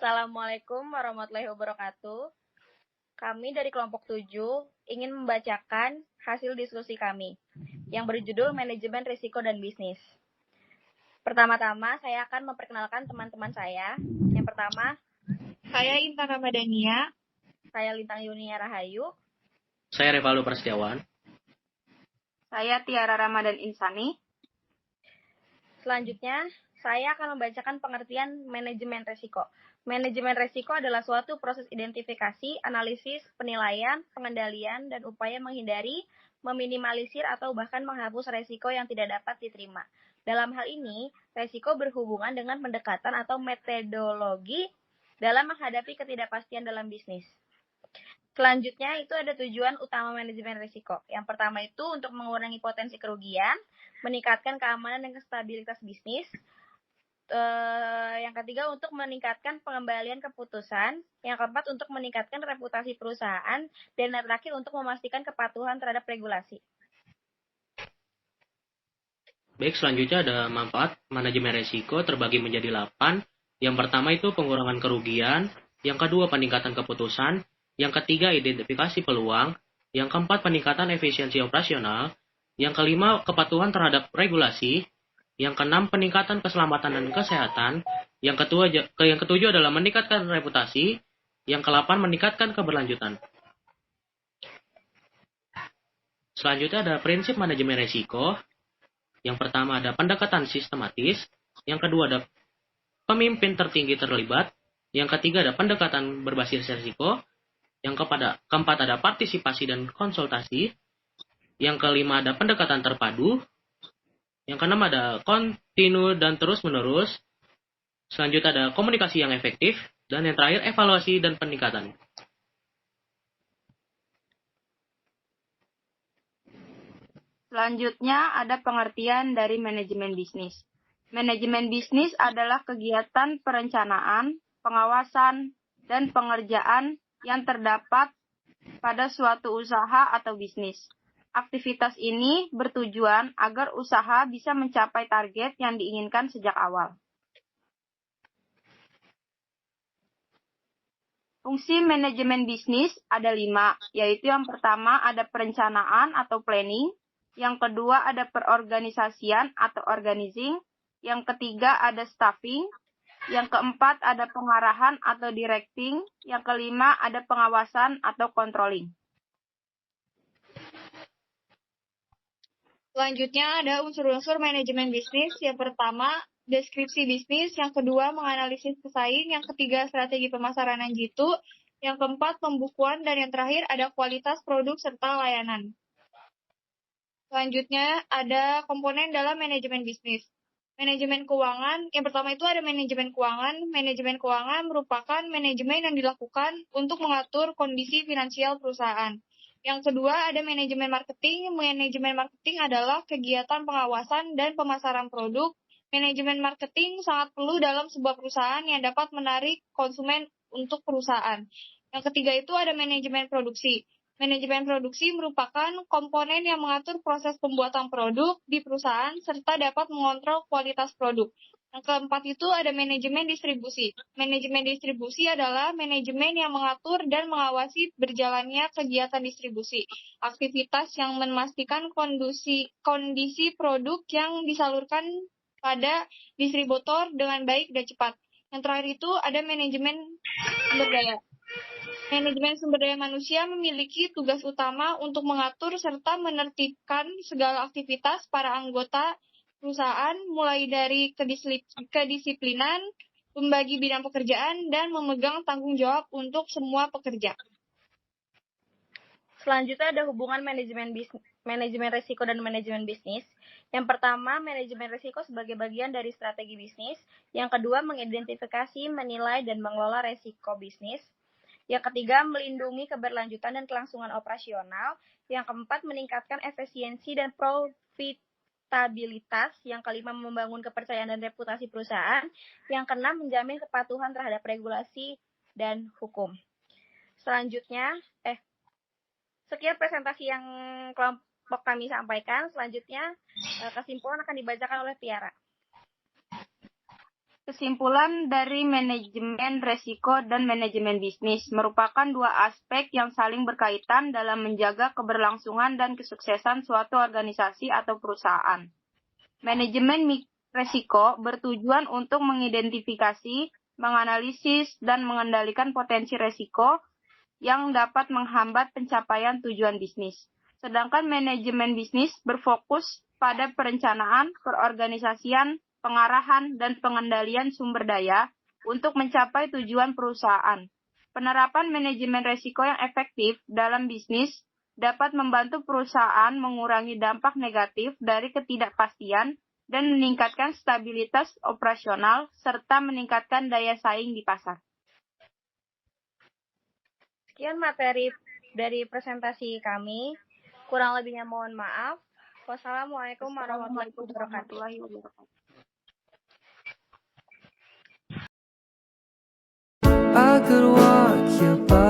Assalamualaikum warahmatullahi wabarakatuh. Kami dari kelompok 7 ingin membacakan hasil diskusi kami yang berjudul Manajemen Risiko dan Bisnis. Pertama-tama, saya akan memperkenalkan teman-teman saya. Yang pertama, Saya Intan Ramadhania. saya Lintang Yunia Rahayu. Saya Revaldo Prasetyawan. Saya Tiara Ramadan Insani. Selanjutnya, saya akan membacakan pengertian manajemen risiko. Manajemen risiko adalah suatu proses identifikasi, analisis, penilaian, pengendalian, dan upaya menghindari, meminimalisir, atau bahkan menghapus risiko yang tidak dapat diterima. Dalam hal ini, risiko berhubungan dengan pendekatan atau metodologi dalam menghadapi ketidakpastian dalam bisnis. Selanjutnya itu ada tujuan utama manajemen risiko. Yang pertama itu untuk mengurangi potensi kerugian, meningkatkan keamanan dan stabilitas bisnis. Yang ketiga untuk meningkatkan pengembalian keputusan. Yang keempat untuk meningkatkan reputasi perusahaan. Dan yang terakhir untuk memastikan kepatuhan terhadap regulasi. Baik, selanjutnya ada manfaat manajemen risiko terbagi menjadi 8. Yang pertama itu pengurangan kerugian. Yang kedua peningkatan keputusan. Yang ketiga identifikasi peluang. Yang keempat peningkatan efisiensi operasional. Yang kelima kepatuhan terhadap regulasi. Yang keenam peningkatan keselamatan dan kesehatan. Yang ketujuh adalah meningkatkan reputasi. Yang ke-8 meningkatkan keberlanjutan. Selanjutnya ada prinsip manajemen risiko. Yang pertama ada pendekatan sistematis. Yang kedua ada pemimpin tertinggi terlibat. Yang ketiga ada pendekatan berbasis risiko. Yang keempat ada partisipasi dan konsultasi. Yang kelima ada pendekatan terpadu. Yang keenam ada kontinu dan terus-menerus. Selanjutnya ada komunikasi yang efektif. Dan yang terakhir evaluasi dan peningkatan. Selanjutnya ada pengertian dari manajemen bisnis. Manajemen bisnis adalah kegiatan perencanaan, pengawasan, dan pengerjaan yang terdapat pada suatu usaha atau bisnis. Aktivitas ini bertujuan agar usaha bisa mencapai target yang diinginkan sejak awal. Fungsi manajemen bisnis ada 5, yaitu yang pertama ada perencanaan atau planning, yang kedua ada perorganisasian atau organizing, yang ketiga ada staffing, yang keempat ada pengarahan atau directing, yang kelima ada pengawasan atau controlling. Selanjutnya ada unsur-unsur manajemen bisnis. Yang pertama, deskripsi bisnis. Yang kedua, menganalisis pesaing. Yang ketiga, strategi pemasaran yang jitu. Yang keempat, pembukuan. Dan yang terakhir, ada kualitas produk serta layanan. Selanjutnya, ada komponen dalam manajemen bisnis. Manajemen keuangan. Yang pertama itu ada manajemen keuangan. Manajemen keuangan merupakan manajemen yang dilakukan untuk mengatur kondisi finansial perusahaan. Yang kedua, ada manajemen marketing. Manajemen marketing adalah kegiatan pengawasan dan pemasaran produk. Manajemen marketing sangat perlu dalam sebuah perusahaan yang dapat menarik konsumen untuk perusahaan. Yang ketiga itu ada manajemen produksi. Manajemen produksi merupakan komponen yang mengatur proses pembuatan produk di perusahaan serta dapat mengontrol kualitas produk. Yang keempat itu ada manajemen distribusi. Manajemen distribusi adalah manajemen yang mengatur dan mengawasi berjalannya kegiatan distribusi. Aktivitas yang memastikan kondisi produk yang disalurkan pada distributor dengan baik dan cepat. Yang terakhir itu ada manajemen sumber daya. Manajemen sumber daya manusia memiliki tugas utama untuk mengatur serta menertibkan segala aktivitas para anggota perusahaan, mulai dari kedisiplinan, membagi bidang pekerjaan, dan memegang tanggung jawab untuk semua pekerja. Selanjutnya ada hubungan manajemen risiko dan manajemen bisnis. Yang pertama, manajemen risiko sebagai bagian dari strategi bisnis. Yang kedua, mengidentifikasi, menilai, dan mengelola risiko bisnis. Yang ketiga, melindungi keberlanjutan dan kelangsungan operasional. Yang keempat, meningkatkan efisiensi dan profitabilitas. Yang kelima, membangun kepercayaan dan reputasi perusahaan. Yang keenam, menjamin kepatuhan terhadap regulasi dan hukum. Selanjutnya, sekian presentasi yang kelompok kami sampaikan. Selanjutnya, kesimpulan akan dibacakan oleh Tiara. Kesimpulan dari manajemen resiko dan manajemen bisnis merupakan dua aspek yang saling berkaitan dalam menjaga keberlangsungan dan kesuksesan suatu organisasi atau perusahaan. Manajemen resiko bertujuan untuk mengidentifikasi, menganalisis, dan mengendalikan potensi resiko yang dapat menghambat pencapaian tujuan bisnis. Sedangkan manajemen bisnis berfokus pada perencanaan, perorganisasian, pengarahan, dan pengendalian sumber daya untuk mencapai tujuan perusahaan. Penerapan manajemen resiko yang efektif dalam bisnis dapat membantu perusahaan mengurangi dampak negatif dari ketidakpastian dan meningkatkan stabilitas operasional serta meningkatkan daya saing di pasar. Sekian materi dari presentasi kami. Kurang lebihnya mohon maaf. Wassalamualaikum warahmatullahi wabarakatuh. I could walk you by